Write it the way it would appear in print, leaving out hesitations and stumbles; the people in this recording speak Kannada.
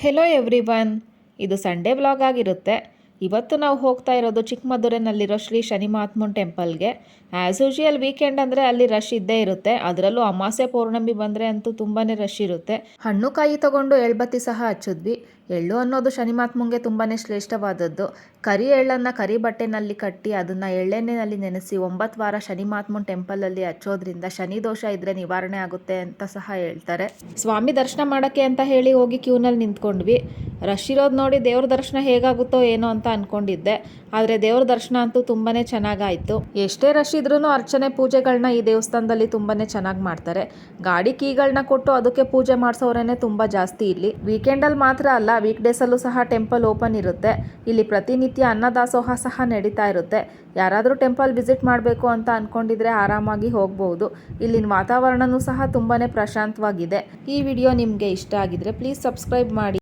ಹೆಲೋ ಎವ್ರಿವನ್, ಇದು ಸಂಡೇ ವ್ಲಾಗ್ ಆಗಿರುತ್ತೆ. ಇವತ್ತು ನಾವು ಹೋಗ್ತಾ ಇರೋದು ಚಿಕ್ಕಮದುರೆನಲ್ಲಿರೋ ಶ್ರೀ ಶನಿ ಮಹಾತ್ಮನ್ ಟೆಂಪಲ್ಗೆ. ಆ್ಯಸ್ ಯೂಶುವಲ್ ವೀಕೆಂಡ್ ಅಂದರೆ ಅಲ್ಲಿ ರಶ್ ಇದ್ದೇ ಇರುತ್ತೆ. ಅದರಲ್ಲೂ ಅಮಾವಾಸ್ಯೆ ಪೌರ್ಣಮಿ ಬಂದರೆ ಅಂತೂ ತುಂಬಾ ರಶ್ ಇರುತ್ತೆ. ಹಣ್ಣು ಕಾಯಿ ತಗೊಂಡು ಎಳ್ಬತ್ತಿ ಸಹ ಹಚ್ಚಿದ್ವಿ. ಎಳ್ಳು ಅನ್ನೋದು ಶನಿ ಮಹಾತ್ಮಂಗೆ ತುಂಬಾ ಶ್ರೇಷ್ಠವಾದದ್ದು. ಕರಿ ಎಳ್ಳನ್ನು ಕರಿ ಬಟ್ಟೆನಲ್ಲಿ ಕಟ್ಟಿ ಅದನ್ನು ಎಳ್ಳೆಣ್ಣೆಯಲ್ಲಿ ನೆನೆಸಿ 9 ವಾರ ಶನಿ ಮಹಾತ್ಮನ್ ಟೆಂಪಲಲ್ಲಿ ಹಚ್ಚೋದ್ರಿಂದ ಶನಿ ದೋಷ ಇದ್ದರೆ ನಿವಾರಣೆ ಆಗುತ್ತೆ ಅಂತ ಸಹ ಹೇಳ್ತಾರೆ. ಸ್ವಾಮಿ ದರ್ಶನ ಮಾಡೋಕ್ಕೆ ಅಂತ ಹೇಳಿ ಹೋಗಿ ಕ್ಯೂನಲ್ಲಿ ನಿಂತ್ಕೊಂಡ್ವಿ. ರಶ್ ಇರೋದು ನೋಡಿ ದೇವ್ರ ದರ್ಶನ ಹೇಗಾಗುತ್ತೋ ಏನೋ ಅಂತ ಅಂದ್ಕೊಂಡಿದ್ದೆ. ಆದರೆ ದೇವ್ರ ದರ್ಶನ ಅಂತೂ ತುಂಬಾ ಚೆನ್ನಾಗಾಯಿತು. ಎಷ್ಟೇ ರಶ್ ಇದ್ರೂ ಅರ್ಚನೆ ಪೂಜೆಗಳನ್ನ ಈ ದೇವಸ್ಥಾನದಲ್ಲಿ ತುಂಬಾ ಚೆನ್ನಾಗಿ ಮಾಡ್ತಾರೆ. ಗಾಡಿ ಕೀಗಳನ್ನ ಕೊಟ್ಟು ಅದಕ್ಕೆ ಪೂಜೆ ಮಾಡಿಸೋರೇನೆ ತುಂಬ ಜಾಸ್ತಿ ಇಲ್ಲಿ. ವೀಕೆಂಡಲ್ಲಿ ಮಾತ್ರ ಅಲ್ಲ, ವೀಕ್ ಡೇಸಲ್ಲೂ ಸಹ ಟೆಂಪಲ್ ಓಪನ್ ಇರುತ್ತೆ. ಇಲ್ಲಿ ಪ್ರತಿನಿತ್ಯ ಅನ್ನದಾಸೋಹ ಸಹ ನಡೀತಾ ಇರುತ್ತೆ. ಯಾರಾದರೂ ಟೆಂಪಲ್ ವಿಸಿಟ್ ಮಾಡಬೇಕು ಅಂತ ಅಂದ್ಕೊಂಡಿದ್ರೆ ಆರಾಮಾಗಿ ಹೋಗ್ಬೋದು. ಇಲ್ಲಿನ ವಾತಾವರಣನೂ ಸಹ ತುಂಬಾ ಪ್ರಶಾಂತವಾಗಿದೆ. ಈ ವಿಡಿಯೋ ನಿಮಗೆ ಇಷ್ಟ ಆಗಿದ್ರೆ ಪ್ಲೀಸ್ ಸಬ್ಸ್ಕ್ರೈಬ್ ಮಾಡಿ.